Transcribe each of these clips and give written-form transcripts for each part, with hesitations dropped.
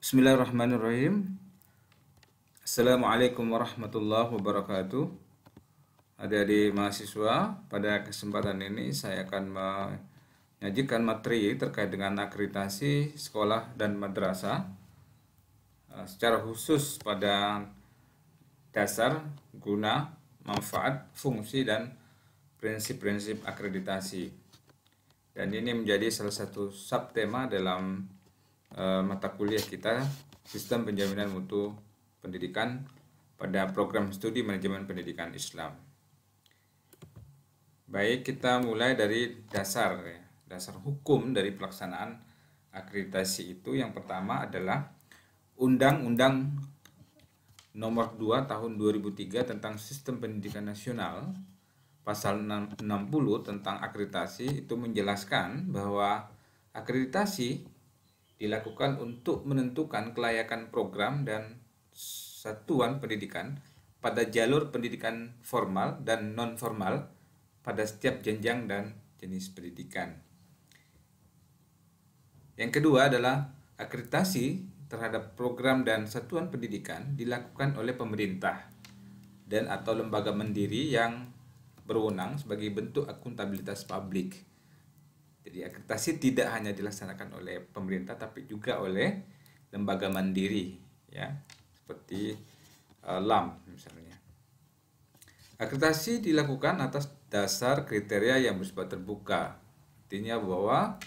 Bismillahirrahmanirrahim. Assalamualaikum warahmatullahi wabarakatuh. Adik-adik mahasiswa, pada kesempatan ini saya akan menyajikan materi terkait dengan akreditasi sekolah dan madrasah, secara khusus pada dasar, guna, manfaat, fungsi, dan prinsip-prinsip akreditasi. Dan ini menjadi salah satu subtema dalam mata kuliah kita, Sistem Penjaminan Mutu Pendidikan pada program studi Manajemen Pendidikan Islam. Baik, kita mulai dari dasar ya. Dasar hukum dari pelaksanaan akreditasi itu yang pertama adalah Undang-Undang Nomor 2 Tahun 2003 tentang Sistem Pendidikan Nasional. Pasal 60 tentang akreditasi itu menjelaskan bahwa akreditasi dilakukan untuk menentukan kelayakan program dan satuan pendidikan pada jalur pendidikan formal dan non-formal pada setiap jenjang dan jenis pendidikan. Yang kedua adalah akreditasi terhadap program dan satuan pendidikan dilakukan oleh pemerintah dan atau lembaga mandiri yang berwenang sebagai bentuk akuntabilitas publik. Jadi akreditasi tidak hanya dilaksanakan oleh pemerintah tapi juga oleh lembaga mandiri ya, seperti LAM misalnya. Akreditasi dilakukan atas dasar kriteria yang bersifat terbuka. Artinya bahwa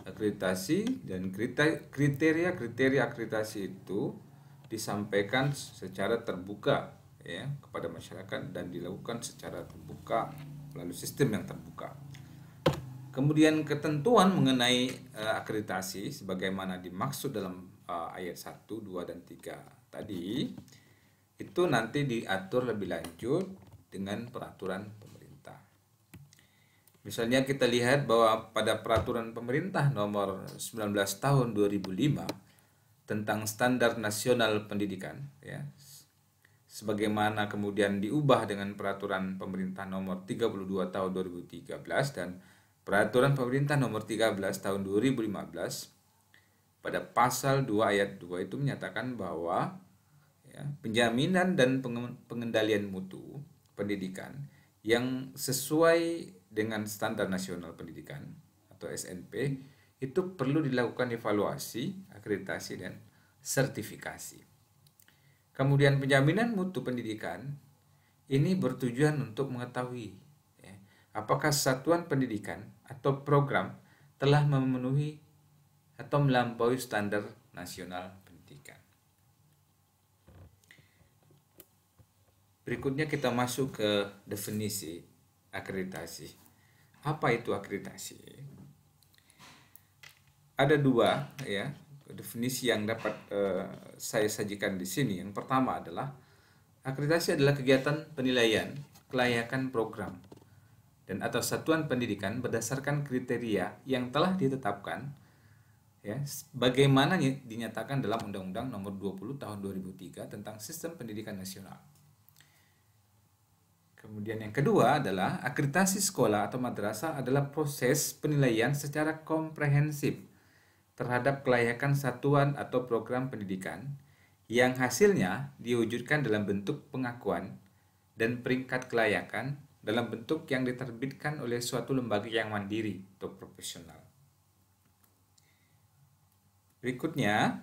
akreditasi dan kriteria akreditasi itu disampaikan secara terbuka ya kepada masyarakat dan dilakukan secara terbuka melalui sistem yang terbuka. Kemudian ketentuan mengenai akreditasi sebagaimana dimaksud dalam ayat 1, 2, dan 3 tadi itu nanti diatur lebih lanjut dengan peraturan pemerintah. Misalnya kita lihat bahwa pada peraturan pemerintah nomor 19 tahun 2005 tentang standar nasional pendidikan ya, sebagaimana kemudian diubah dengan peraturan pemerintah nomor 32 tahun 2013 dan Peraturan Pemerintah Nomor 13 Tahun 2015 pada pasal 2 ayat 2 itu menyatakan bahwa ya, penjaminan dan pengendalian mutu pendidikan yang sesuai dengan standar nasional pendidikan atau SNP itu perlu dilakukan evaluasi, akreditasi, dan sertifikasi. Kemudian penjaminan mutu pendidikan ini bertujuan untuk mengetahui apakah satuan pendidikan atau program telah memenuhi atau melampaui standar nasional pendidikan. Berikutnya kita masuk ke definisi akreditasi. Apa itu akreditasi? Ada dua ya definisi yang dapat saya sajikan di sini. Yang pertama adalah akreditasi adalah kegiatan penilaian kelayakan program dan atau satuan pendidikan berdasarkan kriteria yang telah ditetapkan ya bagaimana dinyatakan dalam Undang-Undang Nomor 20 Tahun 2003 tentang Sistem Pendidikan Nasional. Kemudian yang kedua adalah akreditasi sekolah atau madrasah adalah proses penilaian secara komprehensif terhadap kelayakan satuan atau program pendidikan yang hasilnya diwujudkan dalam bentuk pengakuan dan peringkat kelayakan dalam bentuk yang diterbitkan oleh suatu lembaga yang mandiri atau profesional. Berikutnya,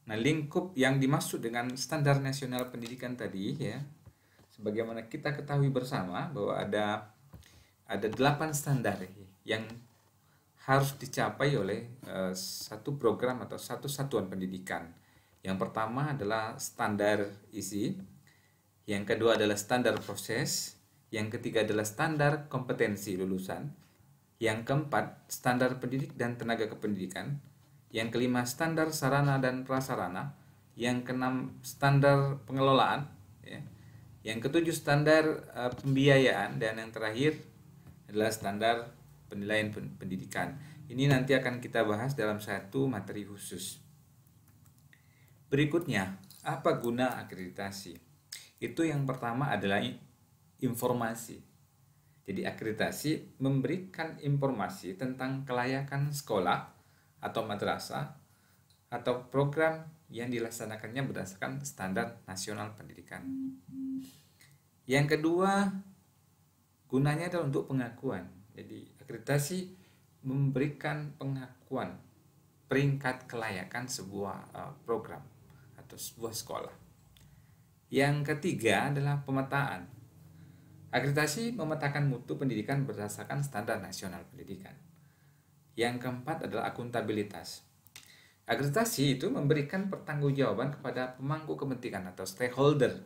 nah lingkup yang dimaksud dengan standar nasional pendidikan tadi ya, sebagaimana kita ketahui bersama bahwa ada 8 standar yang harus dicapai oleh satu program atau satu satuan pendidikan. Yang pertama adalah standar isi. Yang kedua adalah standar proses, yang ketiga adalah standar kompetensi lulusan, yang keempat standar pendidik dan tenaga kependidikan, yang kelima standar sarana dan prasarana, yang keenam standar pengelolaan, ya. Yang ketujuh standar pembiayaan, dan yang terakhir adalah standar penilaian pendidikan. Ini nanti akan kita bahas dalam satu materi khusus. Berikutnya, apa guna akreditasi? Itu yang pertama adalah informasi. Jadi akreditasi memberikan informasi tentang kelayakan sekolah atau madrasah atau program yang dilaksanakannya berdasarkan standar nasional pendidikan. Yang kedua, gunanya adalah untuk pengakuan. Jadi akreditasi memberikan pengakuan peringkat kelayakan sebuah program atau sebuah sekolah. Yang ketiga adalah pemetaan. Akreditasi memetakan mutu pendidikan berdasarkan standar nasional pendidikan. Yang keempat adalah akuntabilitas. Akreditasi itu memberikan pertanggungjawaban kepada pemangku kepentingan atau stakeholder,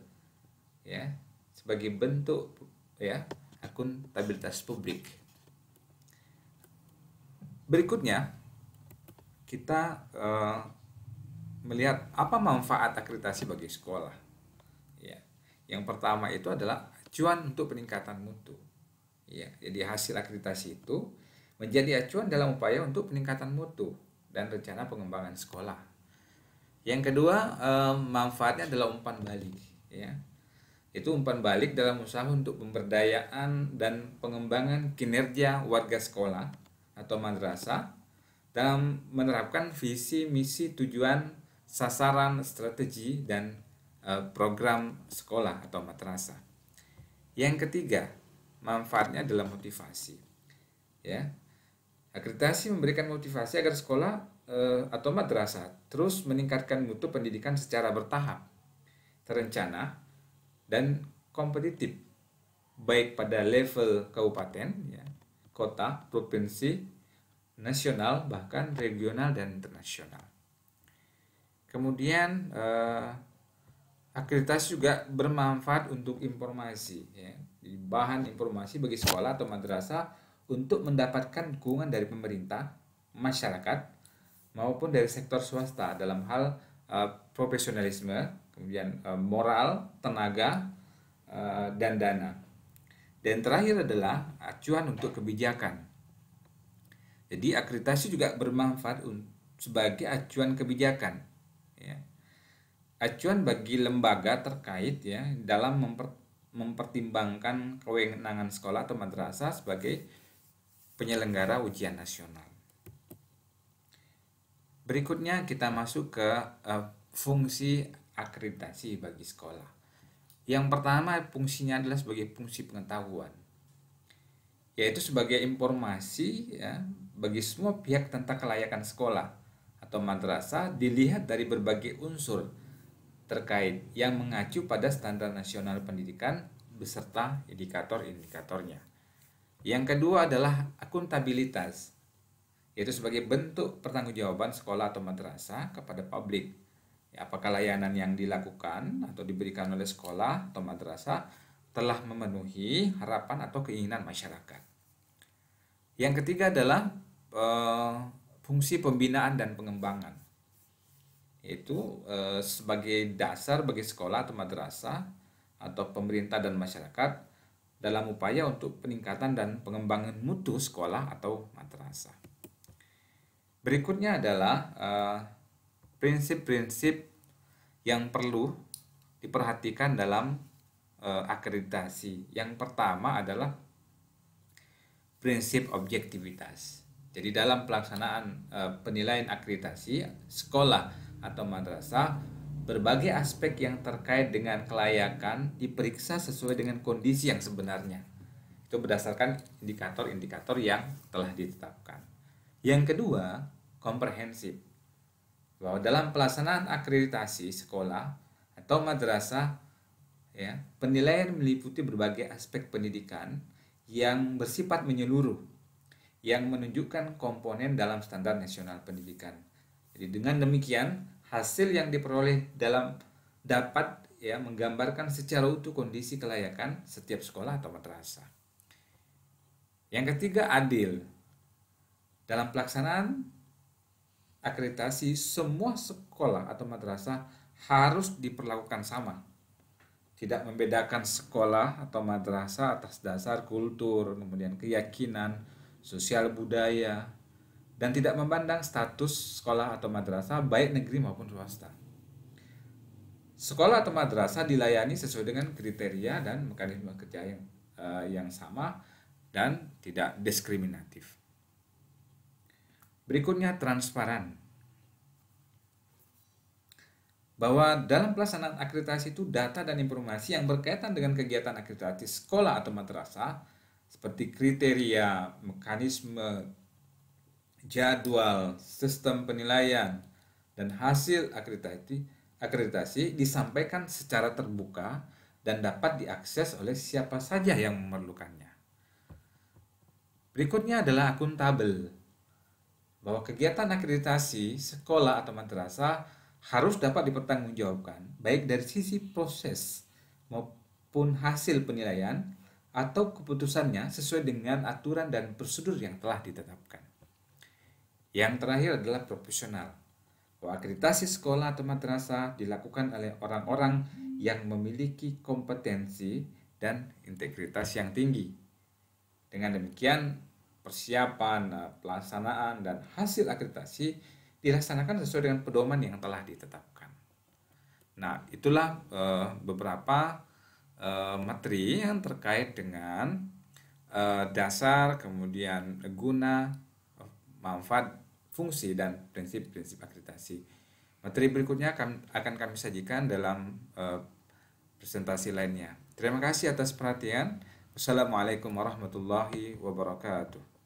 ya, sebagai bentuk ya akuntabilitas publik. Berikutnya kita melihat apa manfaat akreditasi bagi sekolah. Ya, yang pertama itu adalah acuan untuk peningkatan mutu. Ya, jadi hasil akreditasi itu menjadi acuan dalam upaya untuk peningkatan mutu dan rencana pengembangan sekolah. Yang kedua, manfaatnya adalah umpan balik. Ya, itu umpan balik dalam usaha untuk pemberdayaan dan pengembangan kinerja warga sekolah atau madrasah dalam menerapkan visi, misi, tujuan, sasaran, strategi, dan program sekolah atau madrasah. Yang ketiga, manfaatnya adalah motivasi. Ya, akreditasi memberikan motivasi agar sekolah atau madrasah terus meningkatkan mutu pendidikan secara bertahap, terencana, dan kompetitif, baik pada level kabupaten, ya, kota, provinsi, nasional, bahkan regional dan internasional. Kemudian akreditasi juga bermanfaat untuk informasi, ya. Jadi bahan informasi bagi sekolah atau madrasah untuk mendapatkan dukungan dari pemerintah, masyarakat, maupun dari sektor swasta dalam hal profesionalisme, kemudian moral, tenaga, dan dana. Dan terakhir adalah acuan untuk kebijakan. Jadi akreditasi juga bermanfaat sebagai acuan kebijakan, ya. Acuan bagi lembaga terkait, ya, dalam mempertimbangkan kewenangan sekolah atau madrasah sebagai penyelenggara ujian nasional. Berikutnya kita masuk ke fungsi akreditasi bagi sekolah. Yang pertama fungsinya adalah sebagai fungsi pengetahuan, yaitu sebagai informasi, ya, bagi semua pihak tentang kelayakan sekolah atau madrasah dilihat dari berbagai unsur terkait yang mengacu pada standar nasional pendidikan beserta indikator-indikatornya. Yang kedua adalah akuntabilitas, yaitu sebagai bentuk pertanggungjawaban sekolah atau madrasah kepada publik. Ya, apakah layanan yang dilakukan atau diberikan oleh sekolah atau madrasah telah memenuhi harapan atau keinginan masyarakat. Yang ketiga adalah fungsi pembinaan dan pengembangan, yaitu sebagai dasar bagi sekolah atau madrasah atau pemerintah dan masyarakat dalam upaya untuk peningkatan dan pengembangan mutu sekolah atau madrasah. Berikutnya adalah prinsip-prinsip yang perlu diperhatikan dalam akreditasi. Yang pertama adalah prinsip objektivitas. Jadi dalam pelaksanaan penilaian akreditasi sekolah atau madrasah, berbagai aspek yang terkait dengan kelayakan diperiksa sesuai dengan kondisi yang sebenarnya. Itu berdasarkan indikator-indikator yang telah ditetapkan. Yang kedua, komprehensif. Bahwa dalam pelaksanaan akreditasi sekolah atau madrasah, ya, penilaian meliputi berbagai aspek pendidikan yang bersifat menyeluruh, yang menunjukkan komponen dalam standar nasional pendidikan. Jadi dengan demikian hasil yang diperoleh dapat, ya, menggambarkan secara utuh kondisi kelayakan setiap sekolah atau madrasah. Yang ketiga, adil. Dalam pelaksanaan akreditasi semua sekolah atau madrasah harus diperlakukan sama. Tidak membedakan sekolah atau madrasah atas dasar kultur, kemudian keyakinan, sosial budaya, dan tidak memandang status sekolah atau madrasah baik negeri maupun swasta. Sekolah atau madrasah dilayani sesuai dengan kriteria dan mekanisme kerja yang sama dan tidak diskriminatif. Berikutnya transparan. bahwa dalam pelaksanaan akreditasi itu data dan informasi yang berkaitan dengan kegiatan akreditasi sekolah atau madrasah seperti kriteria, mekanisme, jadwal, sistem penilaian, dan hasil akreditasi disampaikan secara terbuka dan dapat diakses oleh siapa saja yang memerlukannya. Berikutnya adalah akuntabel, bahwa kegiatan akreditasi sekolah atau madrasah harus dapat dipertanggungjawabkan baik dari sisi proses maupun hasil penilaian atau keputusannya sesuai dengan aturan dan prosedur yang telah ditetapkan. Yang terakhir adalah profesional, bahwa akreditasi sekolah atau madrasah dilakukan oleh orang-orang yang memiliki kompetensi dan integritas yang tinggi. Dengan demikian, persiapan, pelaksanaan, dan hasil akreditasi dilaksanakan sesuai dengan pedoman yang telah ditetapkan. Nah, itulah beberapa materi yang terkait dengan dasar, kemudian guna, manfaat, fungsi, dan prinsip-prinsip akreditasi. Materi berikutnya akan kami sajikan dalam presentasi lainnya. Terima kasih atas perhatian. Wassalamualaikum warahmatullahi wabarakatuh.